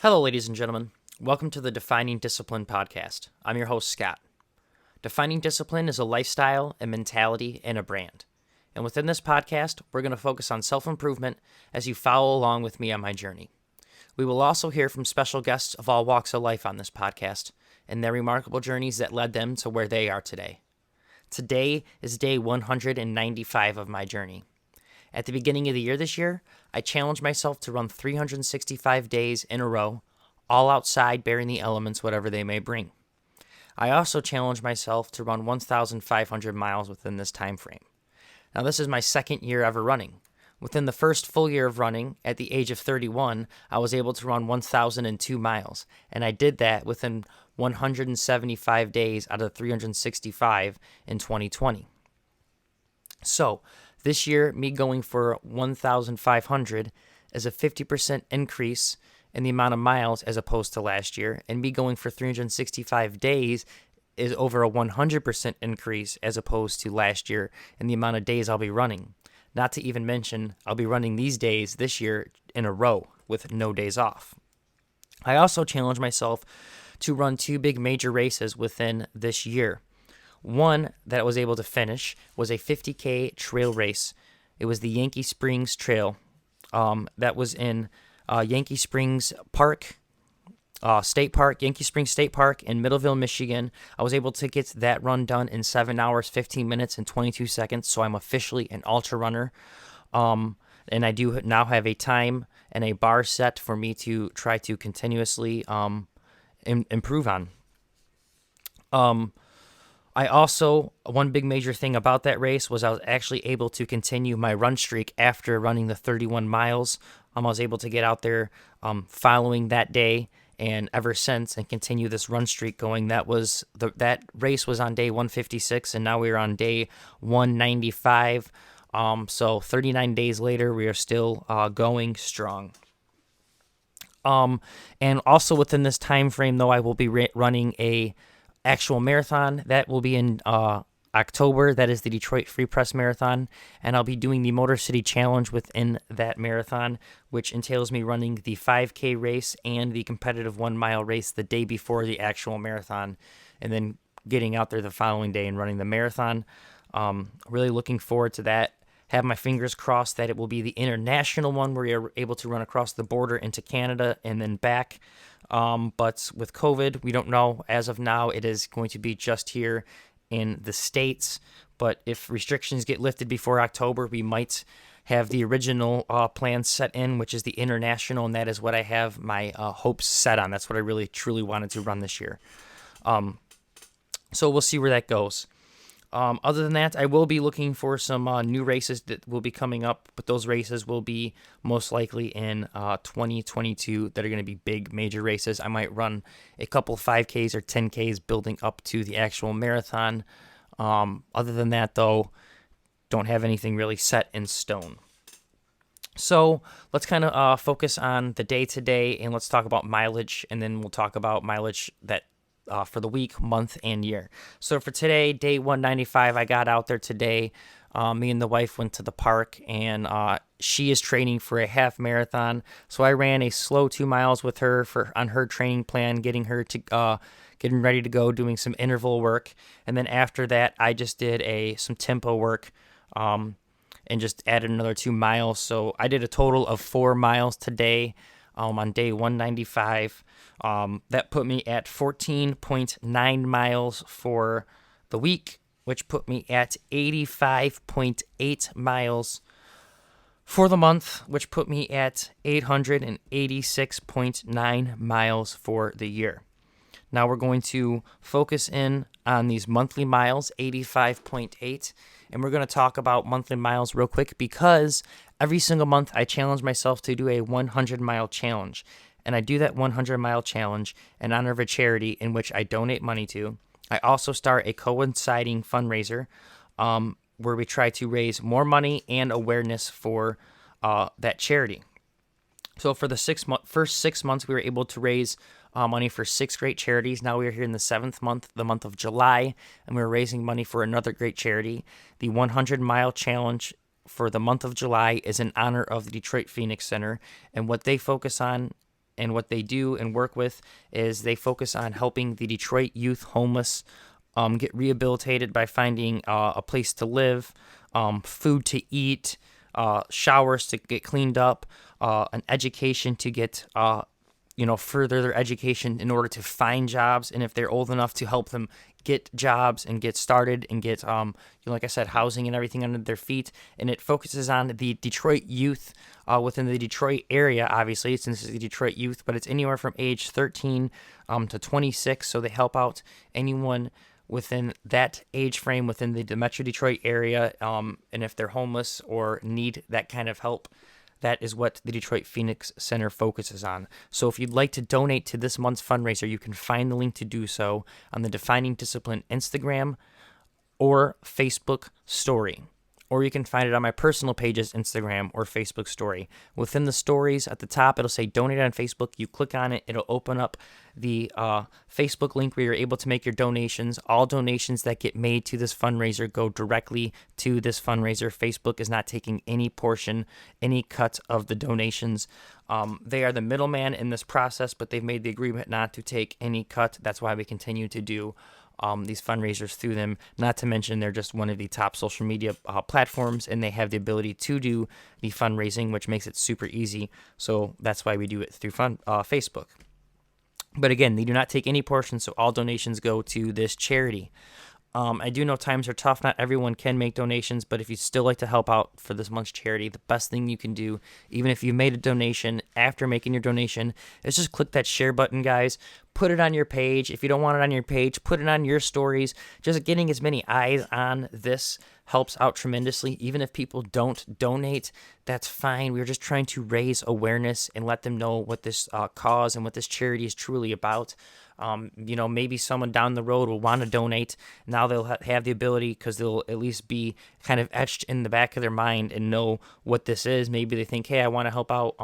Hello, ladies and gentlemen. Welcome to the Defining Discipline podcast. I'm your host, Scott. Defining discipline is a lifestyle, a mentality, and a brand. And within this podcast, we're going to focus on self-improvement as you follow along with me on my journey. We will also hear from special guests of all walks of life on this podcast and their remarkable journeys that led them to where they are today. Today is day 195 of my journey. At the beginning of the year this year, I challenged myself to run 365 days in a row, all outside bearing the elements, whatever they may bring. I also challenged myself to run 1,500 miles within this time frame. Now, this is my second year ever running. Within the first full year of running, at the age of 31, I was able to run 1,002 miles, and I did that within 175 days out of 365 in 2020. So, this year, me going for 1,500 is a 50% increase in the amount of miles as opposed to last year, and me going for 365 days is over a 100% increase as opposed to last year in the amount of days I'll be running. Not to even mention, I'll be running these days this year in a row with no days off. I also challenged myself to run two big major races within this year. One that I was able to finish was a 50K trail race. It was the Yankee Springs Trail. That was in Yankee Springs Park, State Park, Yankee Springs State Park in Middleville, Michigan. I was able to get that run done in 7 hours, 15 minutes, and 22 seconds, so I'm officially an ultra runner. And I do now have a time and a bar set for me to try to continuously improve on. I also, one big major thing about that race was I was actually able to continue my run streak after running the 31 miles. I was able to get out there following that day and ever since and continue this run streak going. That race was on day 156 and now we're on day 195. So 39 days later, we are still going strong. And also within this time frame, though, I will be running a actual marathon that will be in October. That is the Detroit Free Press Marathon, and I'll be doing the Motor City Challenge within that marathon, which entails me running the 5K race and the competitive 1 mile race the day before the actual marathon, and then getting out there the following day and running the marathon. Really looking forward to that. Have my fingers crossed that it will be the international one where you're able to run across the border into Canada and then back. But with COVID, we don't know. As of now, it is going to be just here in the States. But if restrictions get lifted before October, we might have the original plan set in, which is the international, and that is what I have my hopes set on. That's what I really, truly wanted to run this year. So we'll see where that goes. Other than that, I will be looking for some new races that will be coming up, but those races will be most likely in 2022 that are going to be big, major races. I might run a couple 5Ks or 10Ks building up to the actual marathon. Other than that, though, don't have anything really set in stone. So let's kind of focus on the day-to-day, and let's talk about mileage, and then we'll talk about mileage that for the week, month, and year. So for today, day 195, I got out there today. Me and the wife went to the park, and she is training for a half marathon. So I ran a slow 2 miles with her on her training plan, getting her to getting ready to go, doing some interval work, and then after that, I just did some tempo work, and just added another 2 miles. So I did a total of 4 miles today. On day 195. That put me at 14.9 miles for the week, which put me at 85.8 miles for the month, which put me at 886.9 miles for the year. Now we're going to focus in on these monthly miles, 85.8, and we're going to talk about monthly miles real quick because every single month I challenge myself to do a 100-mile challenge, and I do that 100-mile challenge in honor of a charity in which I donate money to. I also start a coinciding fundraiser where we try to raise more money and awareness for that charity. So for the first 6 months, we were able to raise money for 6 great charities. Now we are here in the 7th month, the month of July, and we're raising money for another great charity. The 100-mile challenge for the month of July is in honor of the Detroit Phoenix Center, and what they focus on and what they do and work with is they focus on helping the Detroit youth homeless get rehabilitated by finding a place to live, food to eat, showers to get cleaned up, an education to get further their education in order to find jobs, and if they're old enough to help them get jobs and get started and get like I said, housing and everything under their feet. And it focuses on the Detroit youth within the Detroit area, obviously, since it's the Detroit youth, but it's anywhere from age 13 to 26. So they help out anyone within that age frame within the Metro Detroit area, and if they're homeless or need that kind of help, that is what the Detroit Phoenix Center focuses on. So if you'd like to donate to this month's fundraiser, you can find the link to do so on the Defining Discipline Instagram or Facebook story. Or you can find it on my personal pages, Instagram or Facebook story. Within the stories at the top, it'll say donate on Facebook. You click on it, it'll open up the Facebook link where you're able to make your donations. All donations that get made to this fundraiser go directly to this fundraiser. Facebook is not taking any portion, any cut of the donations. They are the middleman in this process, but they've made the agreement not to take any cut. That's why we continue to do these fundraisers through them. Not to mention they're just one of the top social media platforms, and they have the ability to do the fundraising, which makes it super easy. So that's why we do it through Facebook. But again, they do not take any portion, so all donations go to this charity. I do know times are tough. Not everyone can make donations, but if you'd still like to help out for this month's charity, the best thing you can do, even if you made a donation, after making your donation, is just click that share button, guys. Put it on your page. If you don't want it on your page, put it on your stories. Just getting as many eyes on this helps out tremendously. Even if people don't donate, that's fine. We're just trying to raise awareness and let them know what this cause and what this charity is truly about. Maybe someone down the road will want to donate. Now they'll have the ability, because they'll at least be kind of etched in the back of their mind and know what this is. Maybe they think, hey, I want to help out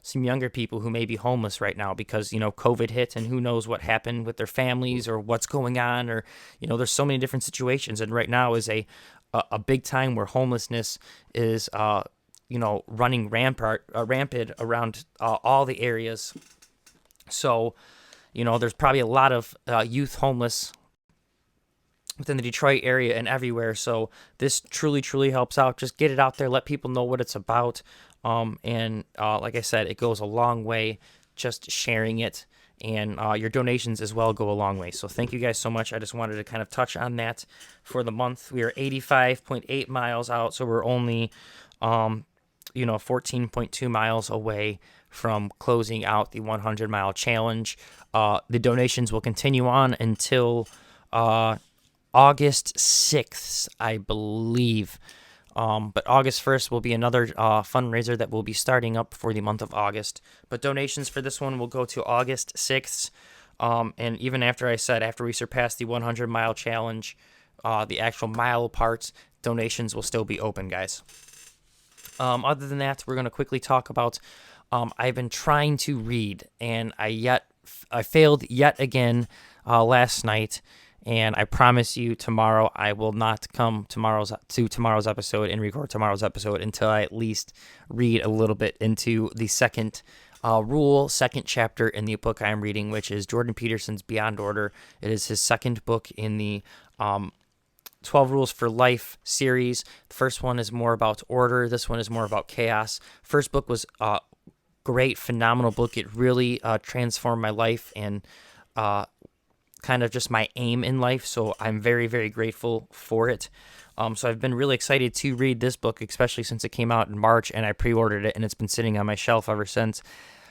some younger people who may be homeless right now because, COVID hit, and who knows what happened with their families or what's going on, or, there's so many different situations. And right now is a big time where homelessness is, running rampant around all the areas. So, there's probably a lot of youth homeless within the Detroit area and everywhere. So this truly, truly helps out. Just get it out there. Let people know what it's about. And like I said, it goes a long way just sharing it. And your donations as well go a long way. So thank you guys so much. I just wanted to kind of touch on that for the month. We are 85.8 miles out. So we're only, 14.2 miles away from closing out the 100-mile challenge. The donations will continue on until August 6th, I believe. But August 1st will be another fundraiser that will be starting up for the month of August. But donations for this one will go to August 6th. And even after we surpass the 100-mile challenge, the actual mile parts, donations will still be open, guys. Other than that, we're going to quickly talk about I've been trying to read, and I failed yet again last night. And I promise you, tomorrow I will not come to tomorrow's episode and record tomorrow's episode until I at least read a little bit into the second chapter in the book I am reading, which is Jordan Peterson's Beyond Order. It is his second book in the 12 Rules for Life series. The first one is more about order. This one is more about chaos. First book was great, phenomenal book. It really transformed my life and kind of just my aim in life. So I'm very, very grateful for it. So I've been really excited to read this book, especially since it came out in March and I pre-ordered it, and it's been sitting on my shelf ever since.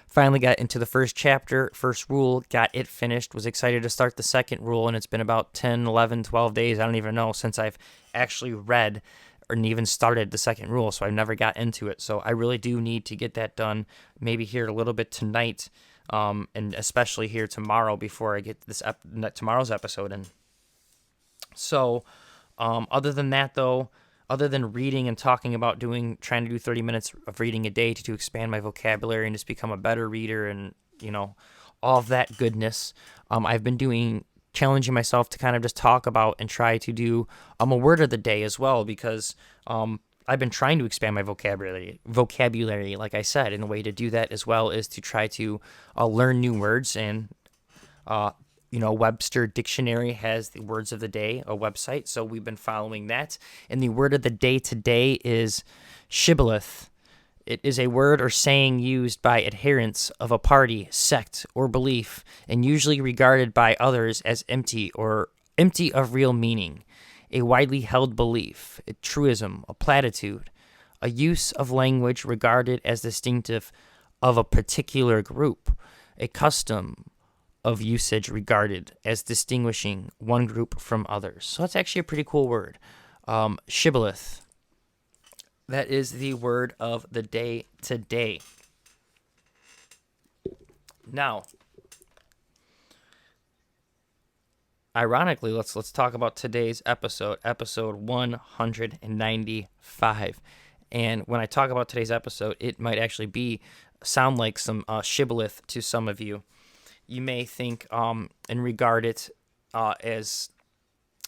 Finally got into the first chapter, first rule, got it finished, was excited to start the second rule, and it's been about 10, 11, 12 days, I don't even know, since I've actually read or even started the second rule, so I've never got into it. So I really do need to get that done, maybe here a little bit tonight, and especially here tomorrow before I get tomorrow's episode in. So, other than that, though, other than reading and talking about trying to do 30 minutes of reading a day to expand my vocabulary and just become a better reader and, all of that goodness, I've been challenging myself to kind of just talk about and try to do a word of the day as well, because I've been trying to expand my vocabulary, like I said, and a way to do that as well is to try to learn new words. And Webster Dictionary has the words of the day, a website, so we've been following that. And the word of the day today is shibboleth. It is a word or saying used by adherents of a party, sect, or belief, and usually regarded by others as empty of real meaning. A widely held belief, a truism, a platitude, a use of language regarded as distinctive of a particular group, a custom of usage regarded as distinguishing one group from others. So that's actually a pretty cool word. Shibboleth. That is the word of the day today. Now, ironically, let's talk about today's episode 195. And when I talk about today's episode, it might actually sound like some shibboleth to some of you. You may think and regard it as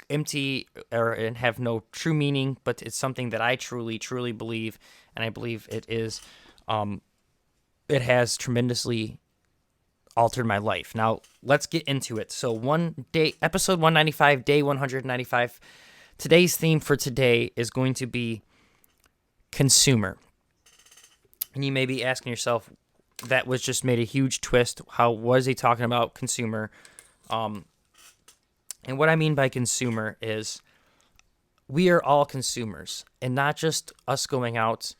empty and have no true meaning, but it's something that I truly, truly believe, and I believe it is. It has tremendously altered my life. Now, let's get into it. So, episode 195, day 195. Today's theme for today is going to be consumer. And you may be asking yourself, that was just made a huge twist. How was he talking about consumer? And what I mean by consumer is we are all consumers, and not just us going out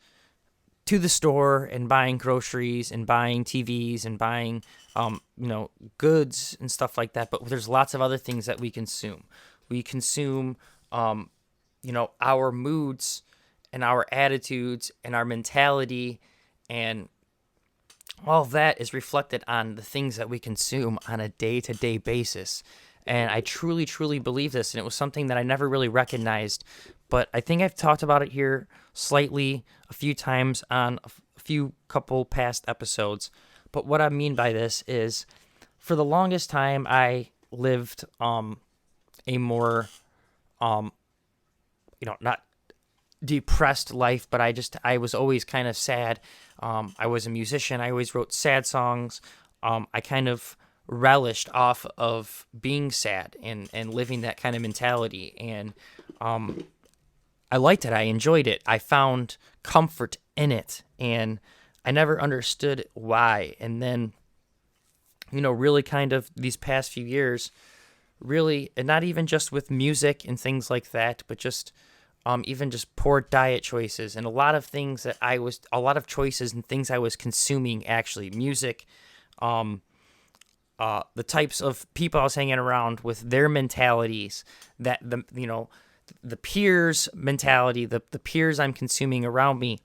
to the store and buying groceries and buying TVs and buying, goods and stuff like that. But there's lots of other things that we consume. We consume, our moods and our attitudes and our mentality, and all that is reflected on the things that we consume on a day-to-day basis. And I truly, truly believe this, and it was something that I never really recognized, but I think I've talked about it here slightly a few times on a few couple past episodes. But what I mean by this is, for the longest time, I lived a more, not depressed life, but I was always kind of sad. I was a musician. I always wrote sad songs. I kind of relished off of being sad and living that kind of mentality. And I liked it. I enjoyed it. I found comfort in it. And I never understood why. And then, really kind of these past few years, really, and not even just with music and things like that, but just even just poor diet choices and a lot of choices and things I was consuming, actually, music, the types of people I was hanging around with, their mentalities, that the peers mentality, the peers I'm consuming around me,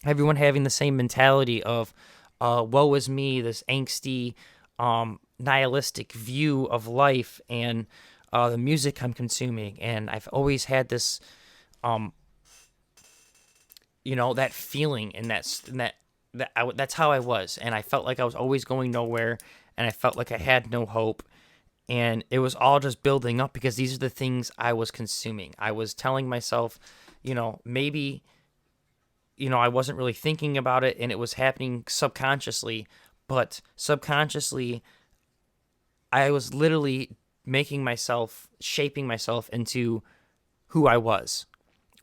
everyone having the same mentality of woe is me, this angsty, nihilistic view of life, and the music I'm consuming. And I've always had this, that feeling, and that's how I was. And I felt like I was always going nowhere, and I felt like I had no hope. And it was all just building up because these are the things I was consuming. I was telling myself, maybe, I wasn't really thinking about it, and it was happening subconsciously. But subconsciously, I was literally shaping myself into who I was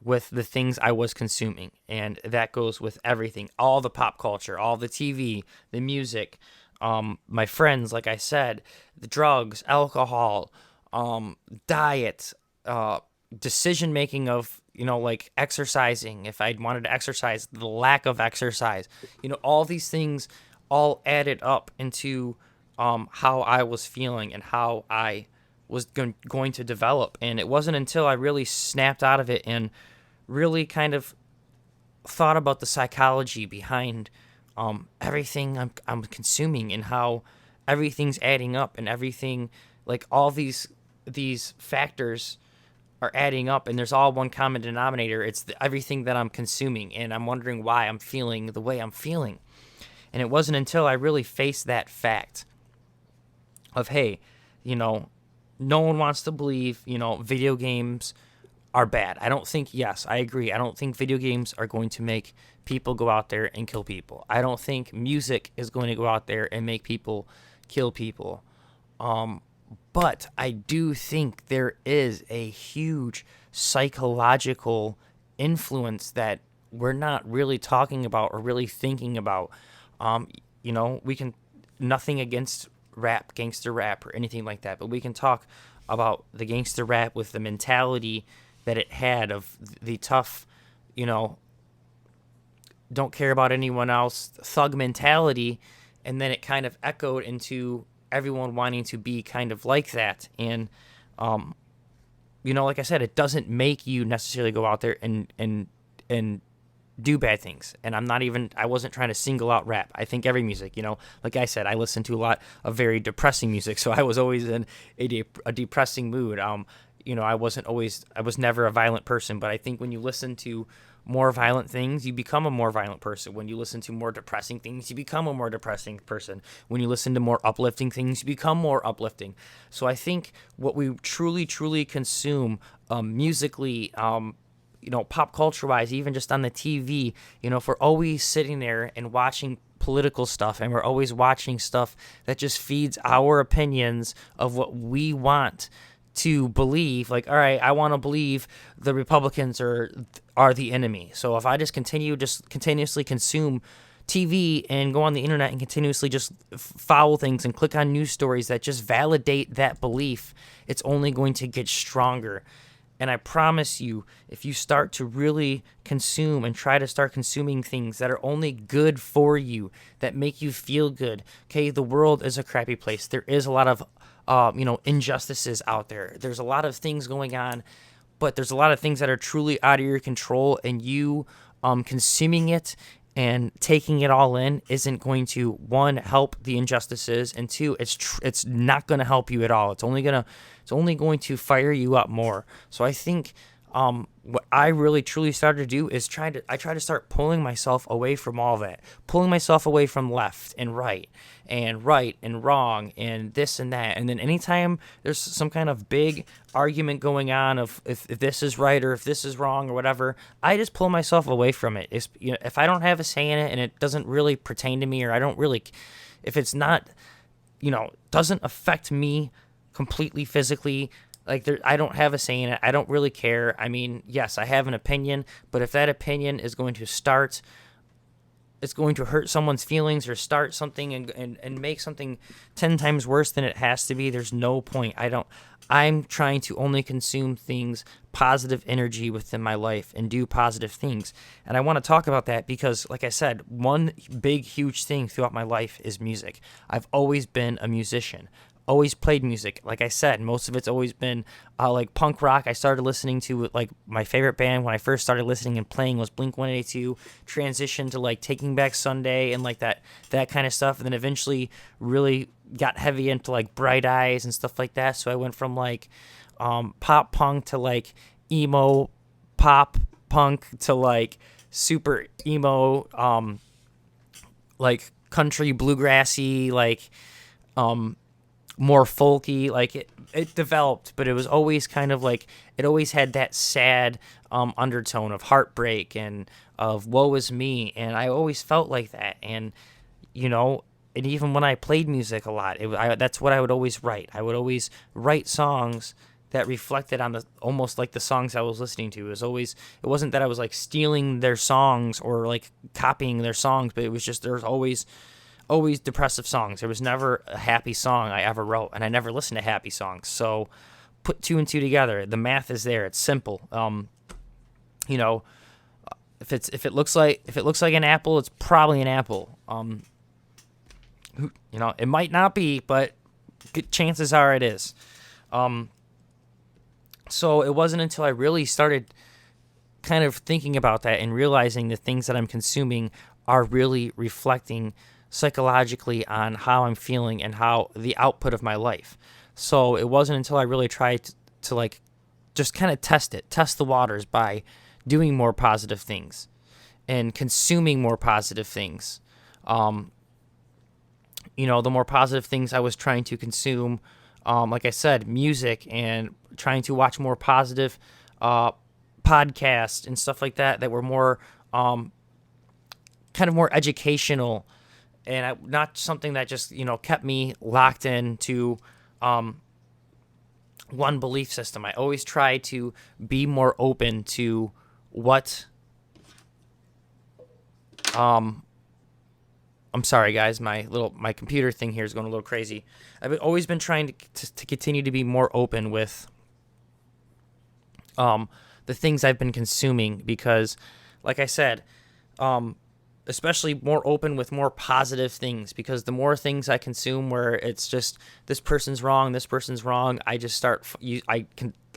with the things I was consuming. And that goes with everything, all the pop culture, all the TV, the music, my friends, like I said, the drugs, alcohol, diet, decision making of, like exercising, if I wanted to exercise, the lack of exercise, all these things all added up into how I was feeling and how I was going to develop. And it wasn't until I really snapped out of it and really kind of thought about the psychology behind everything I'm consuming, and how everything's adding up, and everything, like all these factors are adding up, and there's all one common denominator. It's everything that I'm consuming, and I'm wondering why I'm feeling the way I'm feeling. And it wasn't until I really faced that fact of, hey, no one wants to believe, video games are bad. I don't think, yes, I agree. I don't think video games are going to make people go out there and kill people. I don't think music is going to go out there and make people kill people. But I do think there is a huge psychological influence that we're not really talking about or really thinking about. Um, we can, nothing against rap, gangster rap, or anything like that, but we can talk about the gangster rap with the mentality that it had of the tough, you know, don't care about anyone else, thug mentality, and then it kind of echoed into everyone wanting to be kind of like that. And like I said, it doesn't make you necessarily go out there and do bad things. And I wasn't trying to single out rap. I think every music, like I said, I listen to a lot of very depressing music, so I was always in a depressing mood. I was never a violent person, but I think when you listen to more violent things, you become a more violent person. When you listen to more depressing things, you become a more depressing person. When you listen to more uplifting things, you become more uplifting. So I think what we truly, truly consume musically, pop culture wise, even just on the TV, if we're always sitting there and watching political stuff and we're always watching stuff that just feeds our opinions of what we want to believe, like, all right, I want to believe the Republicans are the enemy. So if I just continuously consume TV and go on the internet and continuously just follow things and click on news stories that just validate that belief, it's only going to get stronger. And I promise you, if you start to really consume and try to start consuming things that are only good for you, that make you feel good, okay, the world is a crappy place. There is a lot of injustices out there. There's a lot of things going on, but there's a lot of things that are truly out of your control, and you consuming it and taking it all in isn't going to, one, help the injustices, and two, it's not going to help you at all. It's only going to fire you up more. So I think what I really truly started to do is try to start pulling myself away from all that, pulling myself away from left and right and wrong and this and that. And then anytime there's some kind of big argument going on of if this is right or if this is wrong or whatever, I just pull myself away from it. If I don't have a say in it and it doesn't really pertain to me, or if it's not, doesn't affect me completely physically, like I don't have a say in it, I don't really care. I mean, yes, I have an opinion, but if that opinion is going to it's going to hurt someone's feelings or start something and make something 10 times worse than it has to be, there's no point. I'm trying to only consume things, positive energy within my life, and do positive things. And I want to talk about that because, like I said, one big, huge thing throughout my life is music. I've always been a musician. Always played music. Like I said, most of it's always been like punk rock. I started listening to, like, my favorite band when I first started listening and playing was Blink-182. Transitioned to like Taking Back Sunday and like that kind of stuff, and then eventually really got heavy into like Bright Eyes and stuff like that. So I went from like pop punk to like emo pop punk to like super emo like country bluegrassy, like more folky. Like it developed, but it was always kind of like, it always had that sad undertone of heartbreak and of woe is me, and I always felt like that. And and even when I played music a lot, that's what I would always write. I would always write songs that reflected on almost like the songs I was listening to. It wasn't that I was like stealing their songs or like copying their songs, but it was just, there was always depressive songs. There was never a happy song I ever wrote, and I never listened to happy songs. So put two and two together. The math is there. It's simple. If it looks like an apple, it's probably an apple. It might not be, but good chances are it is. So it wasn't until I really started kind of thinking about that and realizing the things that I'm consuming are really reflecting psychologically on how I'm feeling and how the output of my life. So it wasn't until I really tried to like just kind of test the waters by doing more positive things and consuming more positive things. The more positive things I was trying to consume, like I said, music, and trying to watch more positive podcasts and stuff like that that were more kind of more educational, and not something that just kept me locked into one belief system. I always try to be more open to what I'm sorry guys, my computer thing here is going a little crazy. I've always been trying to continue to be more open with the things I've been consuming, because like I said, especially more open with more positive things, because the more things I consume where it's just this person's wrong, I just start I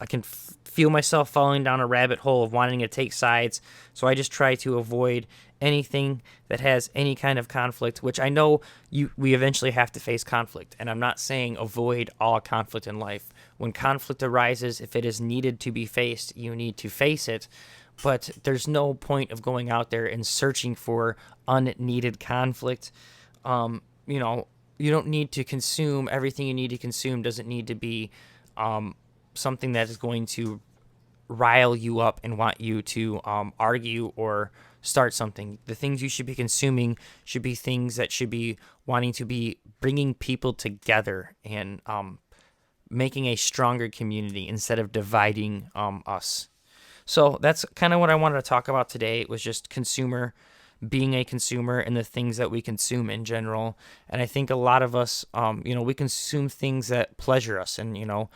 can feel myself falling down a rabbit hole of wanting to take sides. So I just try to avoid anything that has any kind of conflict, which I know we eventually have to face conflict, and I'm not saying avoid all conflict in life. When conflict arises, if it is needed to be faced, you need to face it. But there's no point of going out there and searching for unneeded conflict. You don't need to consume everything you need to consume. Doesn't need to be something that is going to rile you up and want you to argue or start something. The things you should be consuming should be things that should be wanting to be bringing people together and making a stronger community instead of dividing us. So that's kind of what I wanted to talk about today. It was just being a consumer, and the things that we consume in general. And I think a lot of us, we consume things that pleasure us. And,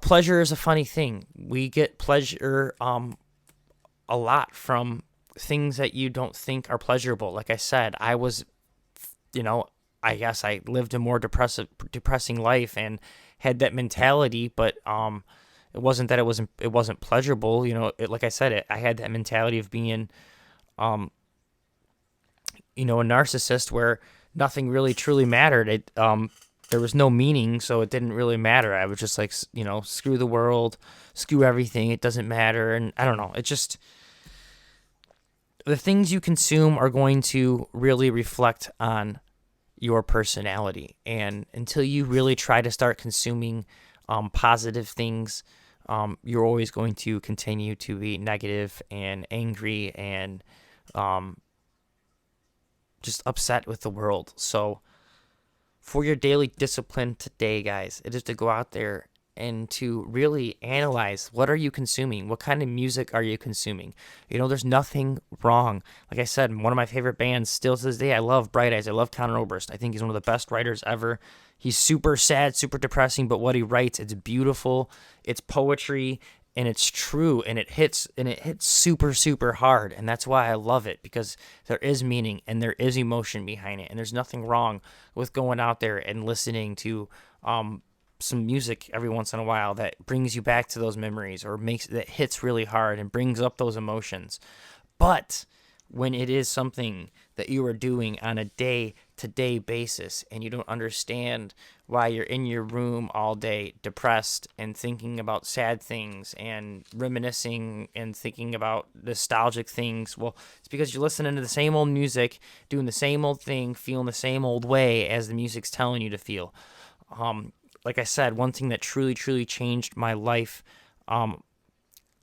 pleasure is a funny thing. We get pleasure a lot from things that you don't think are pleasurable. Like I said, I was, I guess I lived a more depressing life and had that mentality, but it wasn't that it wasn't pleasurable. Like I said, I had that mentality of being, a narcissist where nothing really truly mattered. There was no meaning, so it didn't really matter. I was just like, screw the world, screw everything. It doesn't matter. And I don't know. It just, the things you consume are going to really reflect on your personality. And until you really try to start consuming positive things, you're always going to continue to be negative and angry and just upset with the world. So for your daily discipline today, guys, it is to go out there and to really analyze, what are you consuming? What kind of music are you consuming? There's nothing wrong. Like I said, one of my favorite bands still to this day, I love Bright Eyes. I love Conor Oberst. I think he's one of the best writers ever. He's super sad, super depressing, but what he writes, it's beautiful. It's poetry, and it's true, and it hits super, super hard. And that's why I love it, because there is meaning and there is emotion behind it. And there's nothing wrong with going out there and listening to some music every once in a while that brings you back to those memories, or that hits really hard and brings up those emotions. But when it is something that you are doing on a day-to-day basis, and you don't understand why you're in your room all day depressed and thinking about sad things and reminiscing and thinking about nostalgic things, well, it's because you're listening to the same old music, doing the same old thing, feeling the same old way as the music's telling you to feel. Like I said, one thing that truly, truly changed my life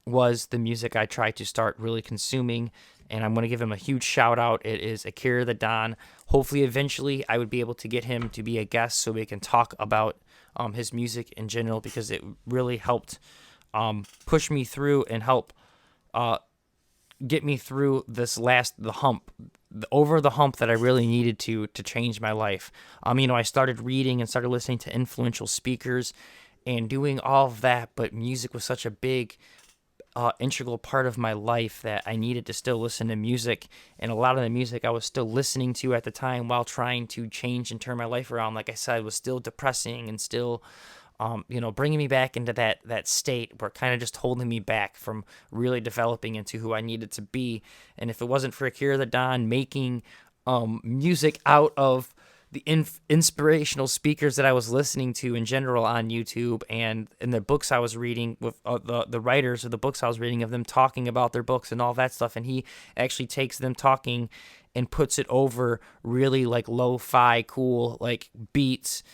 was the music I tried to start really consuming, and I'm going to give him a huge shout out. It is Akira the Don. Hopefully, eventually, I would be able to get him to be a guest so we can talk about his music in general, because it really helped push me through and help get me through the hump, over the hump that I really needed to change my life. I started reading and started listening to influential speakers and doing all of that, but music was such a big integral part of my life that I needed to still listen to music. And a lot of the music I was still listening to at the time while trying to change and turn my life around, like I said, was still depressing and still bringing me back into that state where kind of just holding me back from really developing into who I needed to be. And if it wasn't for Akira the Don making music out of the inspirational speakers that I was listening to in general on YouTube, and in the books I was reading with the writers of the books I was reading, of them talking about their books and all that stuff, and he actually takes them talking and puts it over really like lo-fi cool like beats,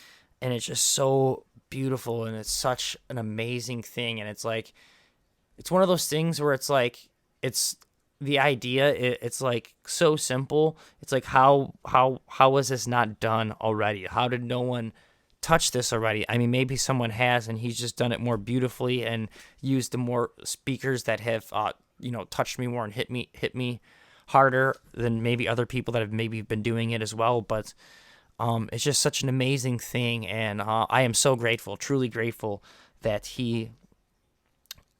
and it's just so beautiful, and it's such an amazing thing. And it's like, it's one of those things where it's like it's the idea. It's like so simple. It's like how was this not done already? How did no one touch this already? I mean, maybe someone has, and he's just done it more beautifully and used the more speakers that have touched me more and hit me harder than maybe other people that have maybe been doing it as well. But it's just such an amazing thing, and I am so grateful, truly grateful that he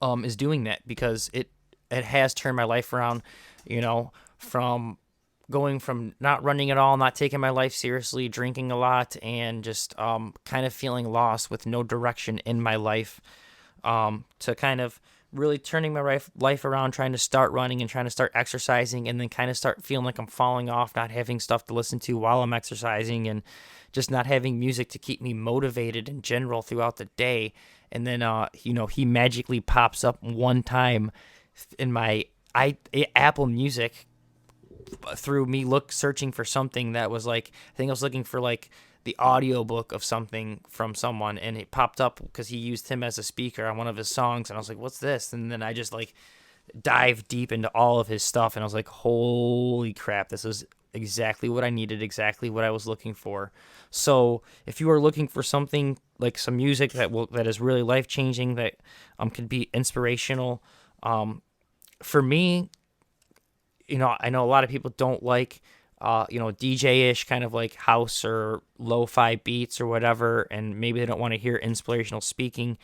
is doing that, because it has turned my life around, from going from not running at all, not taking my life seriously, drinking a lot, and just kind of feeling lost with no direction in my life, to kind of really turning my life around, trying to start running and trying to start exercising, and then kind of start feeling like I'm falling off, not having stuff to listen to while I'm exercising, and just not having music to keep me motivated in general throughout the day. And then, he magically pops up one time in my Apple Music through me searching for something that was like, I think I was looking for like the audiobook of something from someone, and it popped up because he used him as a speaker on one of his songs, and I was like, what's this? And then I just like dive deep into all of his stuff, and I was like, holy crap, this is exactly what I needed, exactly what I was looking for. So if you are looking for something like some music that is really life changing, that could be inspirational, for me, I know a lot of people don't like DJ-ish kind of like house or lo-fi beats or whatever, and maybe they don't want to hear inspirational speaking.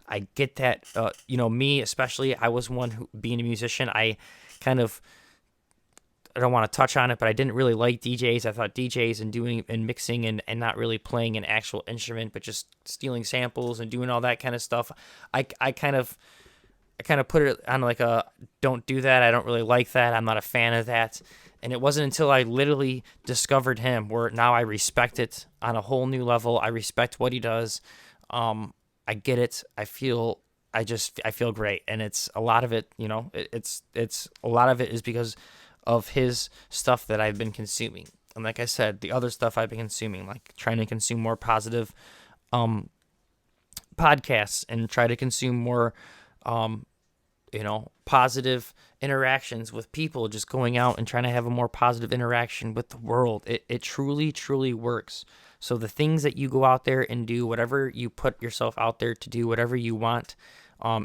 I get that. Me especially, I was one who, being a musician, I don't want to touch on it, but I didn't really like DJs. I thought DJs and doing and mixing and not really playing an actual instrument, but just stealing samples and doing all that kind of stuff. I kind of put it on like a don't do that. I don't really like that. I'm not a fan of that. And it wasn't until I literally discovered him where now I respect it on a whole new level. I respect what he does. I get it. I feel great. And it's a lot of it, it's a lot of it is because of his stuff that I've been consuming. And like I said, the other stuff I've been consuming, like trying to consume more positive podcasts and try to consume more positive interactions with people, just going out and trying to have a more positive interaction with the world. It truly, truly works. So the things that you go out there and do, whatever you put yourself out there to do, whatever you want,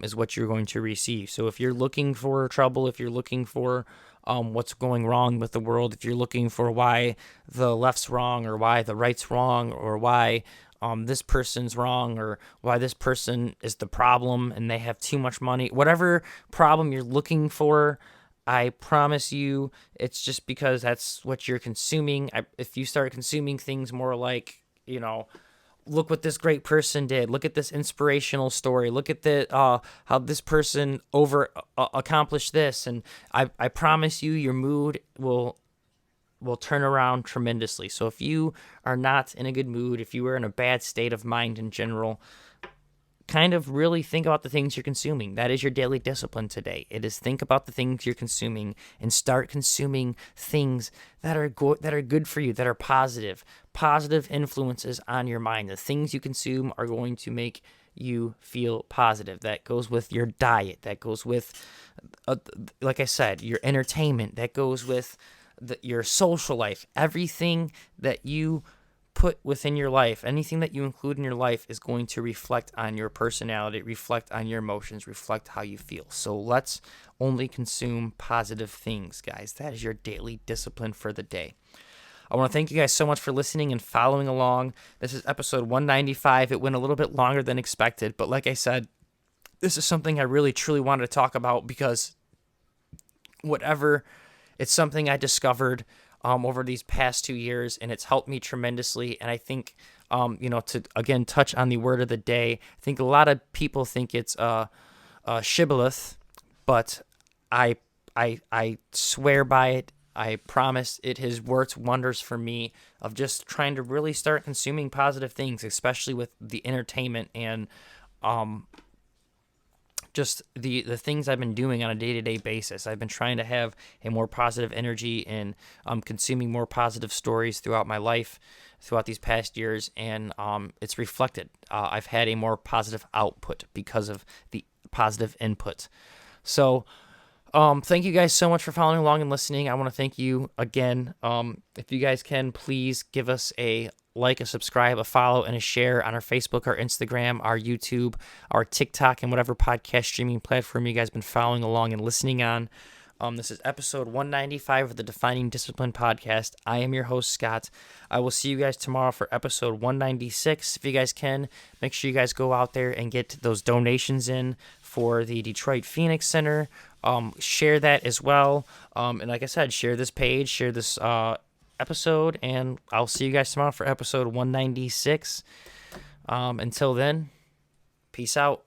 is what you're going to receive. So if you're looking for trouble, if you're looking for what's going wrong with the world, if you're looking for why the left's wrong or why the right's wrong or why this person's wrong or why this person is the problem and they have too much money, whatever problem you're looking for, I promise you it's just because that's what you're consuming. If you start consuming things more like, look what this great person did, look at this inspirational story, look at the how this person accomplished this, and I promise you your mood will turn around tremendously. So if you are not in a good mood, if you are in a bad state of mind in general, kind of really think about the things you're consuming. That is your daily discipline today. It is think about the things you're consuming and start consuming things that are good for you, that are positive influences on your mind. The things you consume are going to make you feel positive. That goes with your diet. That goes with, like I said, your entertainment. That goes with your social life. Everything that you put within your life, anything that you include in your life is going to reflect on your personality, reflect on your emotions, reflect how you feel. So let's only consume positive things, guys. That is your daily discipline for the day. I want to thank you guys so much for listening and following along. This is episode 195. It went a little bit longer than expected, but like I said, this is something I really truly wanted to talk about because it's something I discovered over these past 2 years, and it's helped me tremendously. And I think, to again touch on the word of the day, I think a lot of people think it's shibboleth, but I swear by it. I promise it has worked wonders for me of just trying to really start consuming positive things, especially with the entertainment and just the things I've been doing on a day-to-day basis. I've been trying to have a more positive energy and consuming more positive stories throughout my life, throughout these past years, and it's reflected. I've had a more positive output because of the positive input. So thank you guys so much for following along and listening. I want to thank you again. If you guys can, please give us a like, a subscribe, a follow, and a share on our Facebook, our Instagram, our YouTube, our TikTok, and whatever podcast streaming platform you guys been following along and listening on. This is episode 195 of the Defining Discipline podcast. I am your host, Scott. I will see you guys tomorrow for episode 196. If you guys can, make sure you guys go out there and get those donations in for the Detroit Phoenix Center. Share that as well. And like I said, share this page, share this episode, and I'll see you guys tomorrow for episode 196. Until then, peace out.